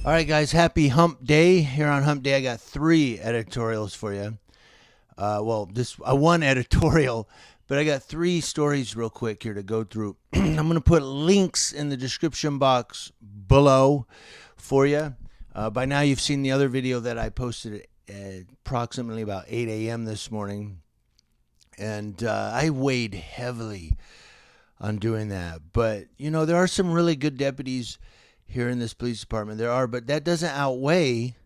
All right, guys, happy hump day. Here on hump day, I got 3 editorials for you. This one editorial, but I got 3 stories real quick here to go through. I'm going to put links in the description box below for you. By now, you've seen the other video that I posted at approximately about 8 a.m. this morning. And I weighed heavily on doing that. But, you know, there are some really good deputies here in this police department. There are, but that doesn't outweigh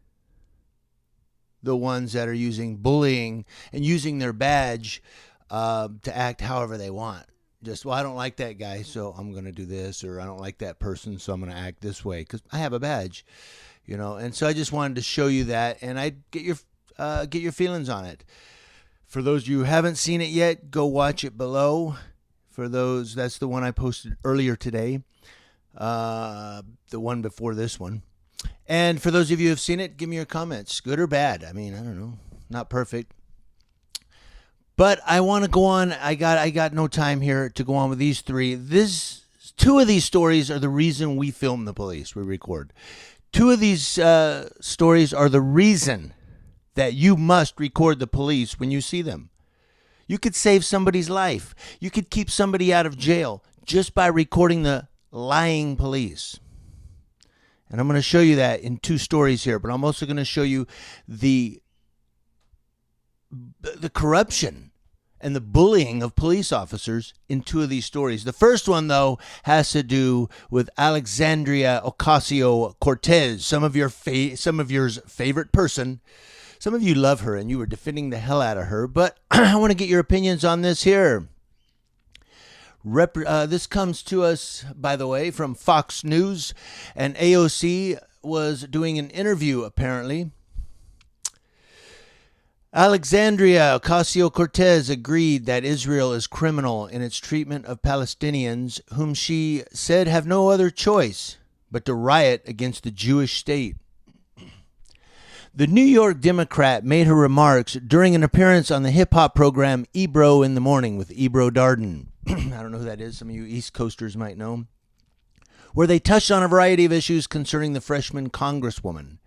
the ones that are using bullying and using their badge to act however they want. Just, I don't like that guy, so I'm going to do this, or I don't like that person, so I'm going to act this way because I have a badge, you know. And so I just wanted to show you that, and I get your feelings on it. For those of you who haven't seen it yet, go watch it below. For those, that's the one I posted earlier today. The one before this one. And for those of you who have seen it, give me your comments, good or bad. I mean, I don't know, not perfect. But I want to go on. I got no time here to go on with these 3. 2 of these stories are the reason we film the police, we record. 2 of these stories are the reason that you must record the police when you see them. You could save somebody's life. You could keep somebody out of jail just by recording the lying police. And I'm going to show you that in 2 stories here, but I'm also going to show you the corruption and the bullying of police officers in 2 of these stories. The first one, though, has to do with Alexandria Ocasio Cortez, some of yours favorite person. Some of you love her and you were defending the hell out of her, but I want to get your opinions on this here. This comes to us, by the way, from Fox News, and AOC was doing an interview, apparently. Alexandria Ocasio-Cortez agreed that Israel is criminal in its treatment of Palestinians, whom she said have no other choice but to riot against the Jewish state. The New York Democrat made her remarks during an appearance on the hip-hop program Ebro in the Morning with Ebro Darden. I don't know who that is. Some of you East Coasters might know. Where they touched on a variety of issues concerning the freshman congresswoman.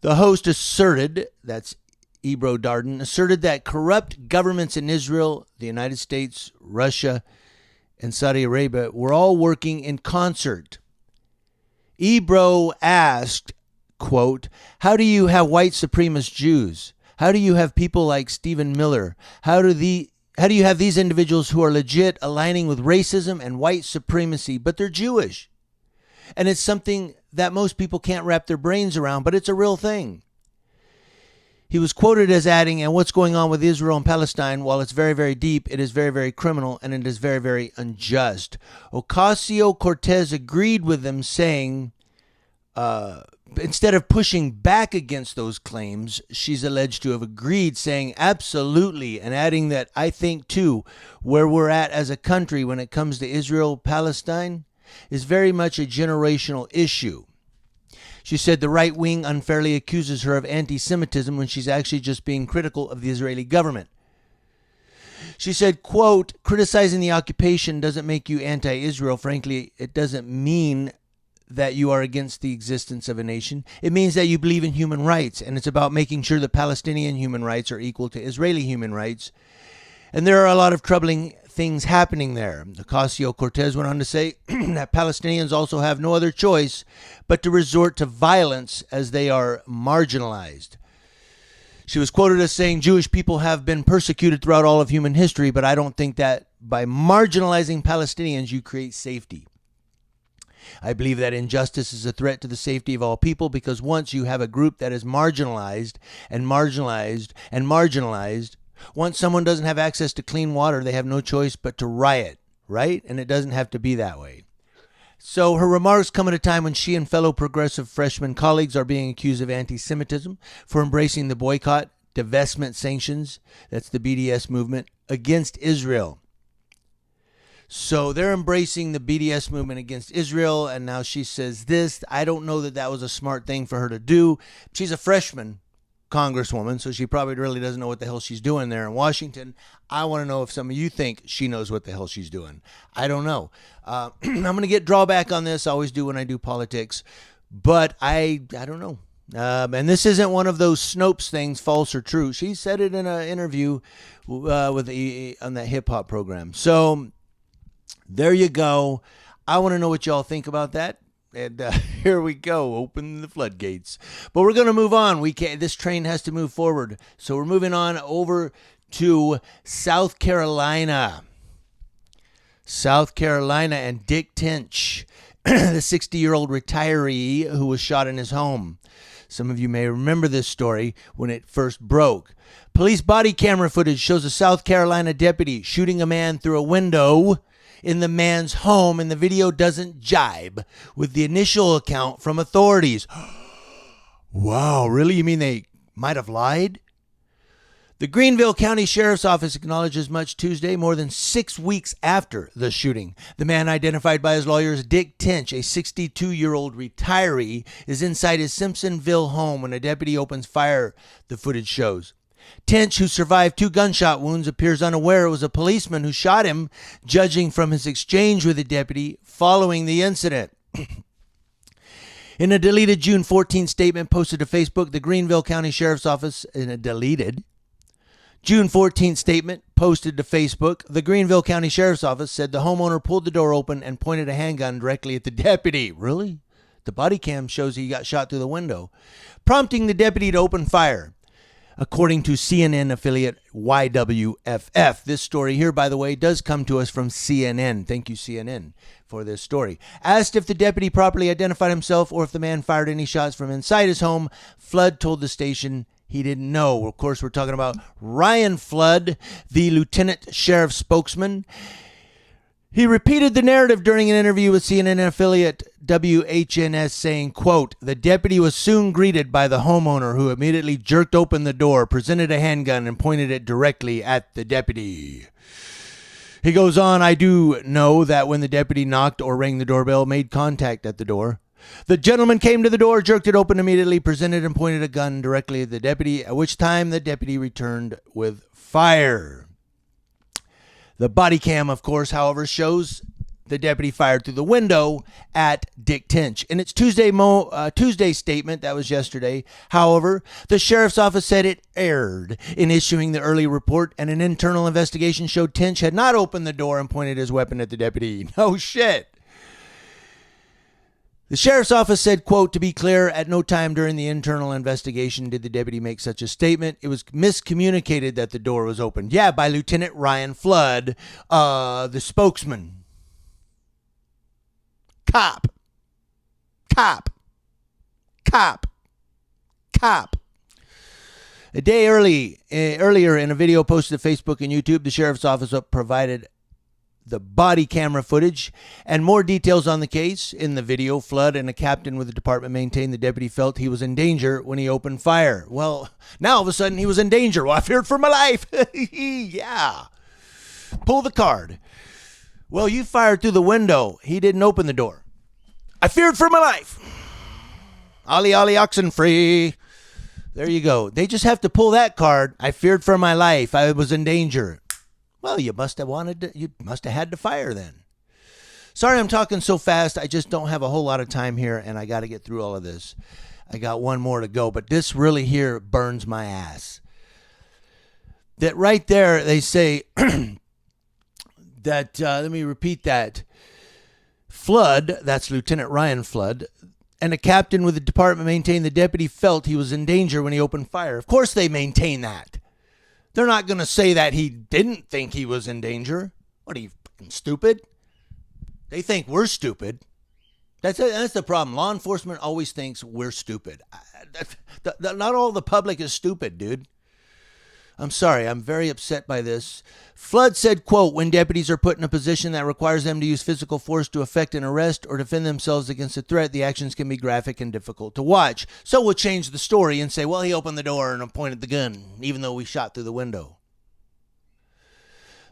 The host asserted, that's Ebro Darden, asserted that corrupt governments in Israel, the United States, Russia, and Saudi Arabia were all working in concert. Ebro asked, quote, "How do you have white supremacist Jews? How do you have people like Stephen Miller? How do you have these individuals who are legit aligning with racism and white supremacy, but they're Jewish?" And it's something that most people can't wrap their brains around, but it's a real thing. He was quoted as adding, "And what's going on with Israel and Palestine, while it's very, very deep, it is very, very criminal, and it is very, very unjust." Ocasio-Cortez agreed with them, saying, instead of pushing back against those claims, she's alleged to have agreed, saying absolutely, and adding that I think too, where we're at as a country when it comes to Israel-Palestine is very much a generational issue. She said the right wing unfairly accuses her of anti-Semitism when she's actually just being critical of the Israeli government. She said, quote, "Criticizing the occupation doesn't make you anti-Israel. Frankly, it doesn't mean that you are against the existence of a nation. It means that you believe in human rights, and it's about making sure that Palestinian human rights are equal to Israeli human rights. And there are a lot of troubling things happening there." Ocasio-Cortez went on to say that Palestinians also have no other choice but to resort to violence as they are marginalized. She was quoted as saying, "Jewish people have been persecuted throughout all of human history, but I don't think that by marginalizing Palestinians you create safety. I believe that injustice is a threat to the safety of all people, because once you have a group that is marginalized and marginalized and marginalized, once someone doesn't have access to clean water, they have no choice but to riot, right? And it doesn't have to be that way." So her remarks come at a time when she and fellow progressive freshman colleagues are being accused of anti-Semitism for embracing the boycott, divestment sanctions, that's the BDS movement, against Israel. So they're embracing the BDS movement against Israel, and now she says this. I don't know that that was a smart thing for her to do. She's a freshman congresswoman, so she probably really doesn't know what the hell she's doing there in Washington. I want to know if some of you think she knows what the hell she's doing. I don't know. I'm going to get drawback on this. I always do when I do politics. But I don't know. And this isn't one of those Snopes things, false or true. She said it in an interview on that hip hop program. So there you go. I want to know what y'all think about that. And here we go. Open the floodgates. But we're going to move on. We can't. This train has to move forward. So we're moving on over to South Carolina. South Carolina and Dick Tinch, the 60-year-old retiree who was shot in his home. Some of you may remember this story when it first broke. Police body camera footage shows a South Carolina deputy shooting a man through a window in the man's home, and the video doesn't jibe with the initial account from authorities. Wow, really? You mean they might have lied? The Greenville County Sheriff's Office acknowledged as much Tuesday, more than 6 weeks after the shooting. The man, identified by his lawyer as Dick Tinch, a 62-year-old retiree, is inside his Simpsonville home when a deputy opens fire, the footage shows. Tinch, who survived 2 gunshot wounds, appears unaware it was a policeman who shot him, judging from his exchange with the deputy following the incident. In a deleted June 14 statement posted to Facebook, the Greenville County Sheriff's Office, in a deleted June 14th statement posted to Facebook, the Greenville County Sheriff's Office said the homeowner pulled the door open and pointed a handgun directly at the deputy. Really? The body cam shows he got shot through the window, prompting the deputy to open fire. According to CNN affiliate YWFF. This story here, by the way, does come to us from CNN. Thank you, CNN, for this story. Asked if the deputy properly identified himself or if the man fired any shots from inside his home, Flood told the station he didn't know. Of course, we're talking about Ryan Flood, the lieutenant sheriff spokesman. He repeated the narrative during an interview with CNN affiliate WHNS, saying, quote, the deputy was soon greeted by the homeowner, who immediately jerked open the door, presented a handgun, and pointed it directly at the deputy. He goes on, I do know that when the deputy knocked or rang the doorbell, made contact at the door. The gentleman came to the door, jerked it open immediately, presented and pointed a gun directly at the deputy, at which time the deputy returned with fire. The body cam, of course, however, shows the deputy fired through the window at Dick Tinch. In its Tuesday statement, that was yesterday, however, the sheriff's office said it erred in issuing the early report, and an internal investigation showed Tinch had not opened the door and pointed his weapon at the deputy. No shit. The sheriff's office said, quote, to be clear, at no time during the internal investigation did the deputy make such a statement. It was miscommunicated that the door was opened. Yeah, by Lieutenant Ryan Flood, the spokesman. Cop. A day earlier in a video posted to Facebook and YouTube, the sheriff's office provided the body camera footage and more details on the case. In the video, Flood and a captain with the department maintained the deputy felt he was in danger when he opened fire. Well, now all of a sudden he was in danger. Well, I feared for my life. Yeah. Pull the card. Well, you fired through the window. He didn't open the door. I feared for my life. Ollie, ollie, oxen free. There you go. They just have to pull that card. I feared for my life. I was in danger. Well, you must have had to fire then. Sorry I'm talking so fast. I just don't have a whole lot of time here, and I got to get through all of this. I got one more to go, but this really here burns my ass. That right there, they say that, let me repeat that. Flood, that's Lieutenant Ryan Flood, and a captain with the department maintained the deputy felt he was in danger when he opened fire. Of course they maintain that. They're not going to say that he didn't think he was in danger. What, are you fucking stupid? They think we're stupid. That's the problem. Law enforcement always thinks we're stupid. Not all the public is stupid, dude. I'm sorry. I'm very upset by this. Flood said, quote, when deputies are put in a position that requires them to use physical force to effect an arrest or defend themselves against a threat, the actions can be graphic and difficult to watch. So we'll change the story and say, well, he opened the door and pointed the gun, even though we shot through the window.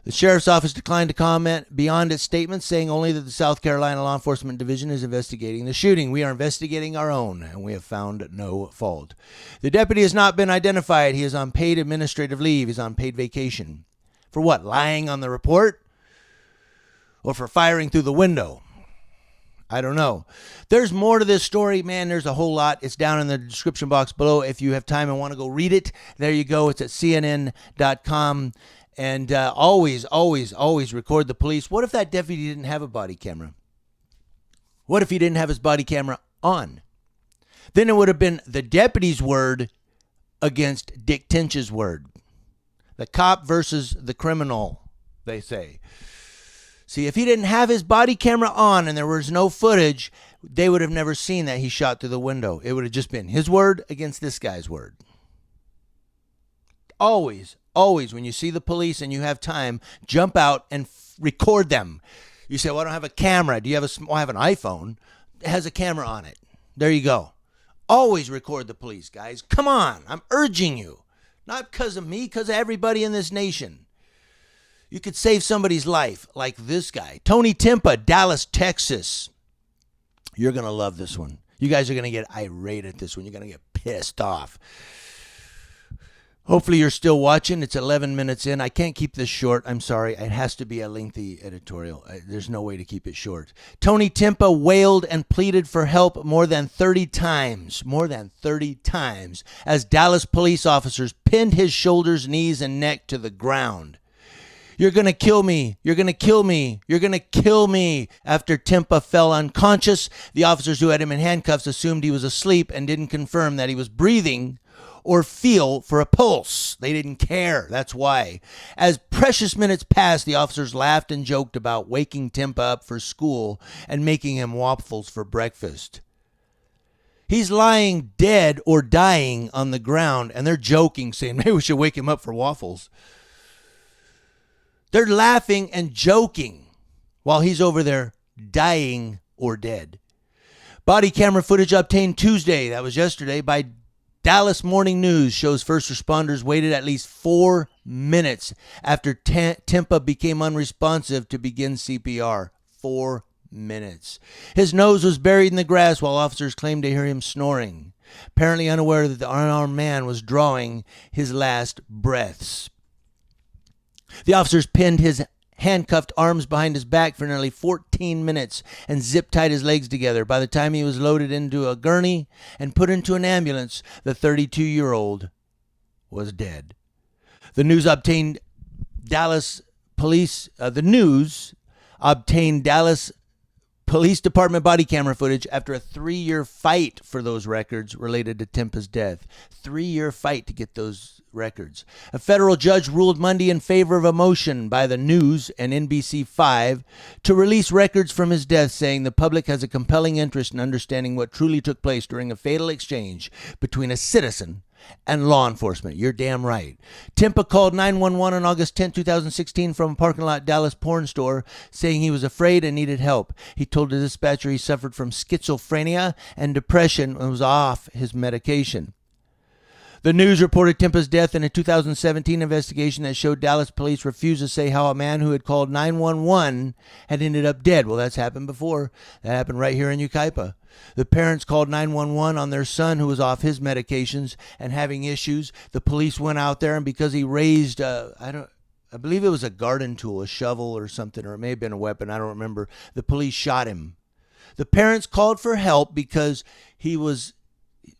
The sheriff's office declined to comment beyond its statement, saying only that the South Carolina Law Enforcement Division is investigating the shooting. We are investigating our own, and we have found no fault. The deputy has not been identified. He is on paid administrative leave. He's on paid vacation. For what? Lying on the report? Or for firing through the window? I don't know. There's more to this story, man. There's a whole lot. It's down in the description box below. If you have time and want to go read it, there you go. It's at CNN.com. And always, always, always record the police. What if that deputy didn't have a body camera? What if he didn't have his body camera on? Then it would have been the deputy's word against Dick Tinch's word. The cop versus the criminal, they say. See, if he didn't have his body camera on and there was no footage, they would have never seen that he shot through the window. It would have just been his word against this guy's word. Always, always, when you see the police and you have time, jump out and record them. You say, well, I don't have a camera. Do you have I have an iPhone. It has a camera on it. There you go. Always record the police, guys. Come on. I'm urging you. Not because of me, because of everybody in this nation. You could save somebody's life like this guy. Tony Timpa, Dallas, Texas. You're going to love this one. You guys are going to get irate at this one. You're going to get pissed off. Hopefully you're still watching. It's 11 minutes in. I can't keep this short. I'm sorry. It has to be a lengthy editorial. There's no way to keep it short. Tony Timpa wailed and pleaded for help more than 30 times as Dallas police officers pinned his shoulders, knees, and neck to the ground. You're going to kill me. You're going to kill me. You're going to kill me. After Timpa fell unconscious, the officers who had him in handcuffs assumed he was asleep and didn't confirm that he was breathing or feel for a pulse. They didn't care. That's why. As precious minutes passed, the officers laughed and joked about waking Timpa up for school and making him waffles for breakfast. He's lying dead or dying on the ground, and they're joking, saying, maybe we should wake him up for waffles. They're laughing and joking while he's over there dying or dead. Body camera footage obtained Tuesday, that was yesterday, by Dallas Morning News shows first responders waited at least 4 minutes after Timpa became unresponsive to begin CPR. 4 minutes. His nose was buried in the grass while officers claimed to hear him snoring, apparently unaware that the unarmed man was drawing his last breaths. The officers pinned his handcuffed arms behind his back for nearly 14 minutes and zip-tied his legs together. By the time he was loaded into a gurney and put into an ambulance, the 32-year-old was dead. The news obtained Dallas Police Police Department body camera footage after a 3-year fight for those records related to Timpa's death. 3-year fight to get those records. A federal judge ruled Monday in favor of a motion by the News and NBC5 to release records from his death, saying the public has a compelling interest in understanding what truly took place during a fatal exchange between a citizen and law enforcement. You're damn right. Timpa called 911 on August 10, 2016 from a parking lot Dallas porn store, saying he was afraid and needed help. He told the dispatcher he suffered from schizophrenia and depression and was off his medication. The News reported Timpa's death in a 2017 investigation that showed Dallas police refused to say how a man who had called 911 had ended up dead. Well, that's happened before. That happened right here in Yucaipa. The parents called 911 on their son who was off his medications and having issues. The police went out there, and because he raised, I believe it was a garden tool, a shovel or something, or it may have been a weapon, I don't remember. The police shot him. The parents called for help because he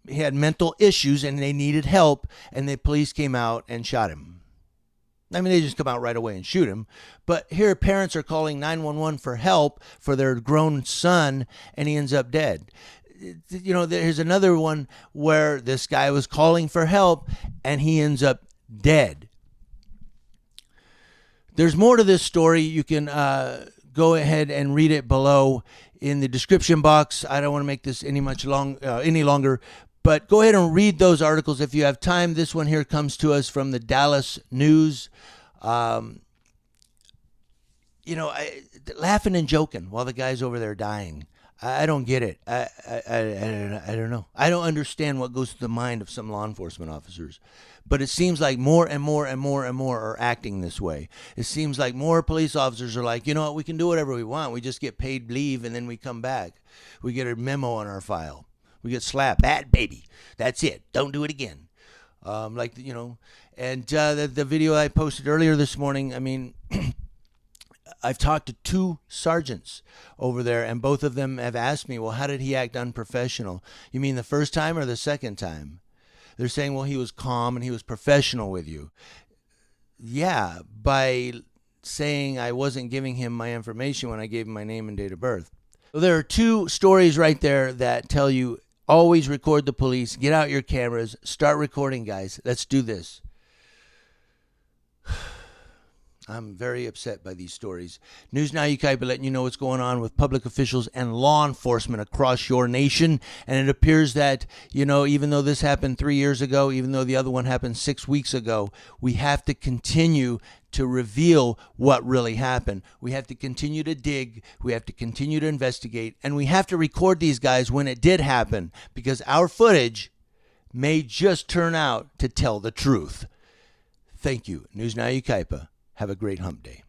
had mental issues and they needed help, and the police came out and shot him. I mean, they just come out right away and shoot him. But here parents are calling 911 for help for their grown son, and he ends up dead. You know, there's another one where this guy was calling for help and he ends up dead. There's more to this story. You can go ahead and read it below in the description box. I don't want to make this any longer, but go ahead and read those articles if you have time. This one here comes to us from the Dallas News. Laughing and joking while the guy's over there dying. I don't get it. I don't know. I don't understand what goes through the mind of some law enforcement officers. But it seems like more and more and more and more are acting this way. It seems like more police officers are like, you know what, we can do whatever we want. We just get paid leave and then we come back. We get a memo on our file. We get slapped. Bad baby. That's it. Don't do it again. And the video I posted earlier this morning, I mean, I've talked to 2 sergeants over there, and both of them have asked me, well, how did he act unprofessional? You mean the first time or the second time? They're saying, well, he was calm and he was professional with you. Yeah, by saying I wasn't giving him my information when I gave him my name and date of birth. So there are 2 stories right there that tell you always record the police. Get out your cameras. Start recording, guys. Let's do this. I'm very upset by these stories. News Now Ukaipa letting you know what's going on with public officials and law enforcement across your nation. And it appears that, even though this happened 3 years ago, even though the other one happened 6 weeks ago, we have to continue to reveal what really happened. We have to continue to dig. We have to continue to investigate. And we have to record these guys when it did happen, because our footage may just turn out to tell the truth. Thank you. News Now Ukaipa. Have a great hump day.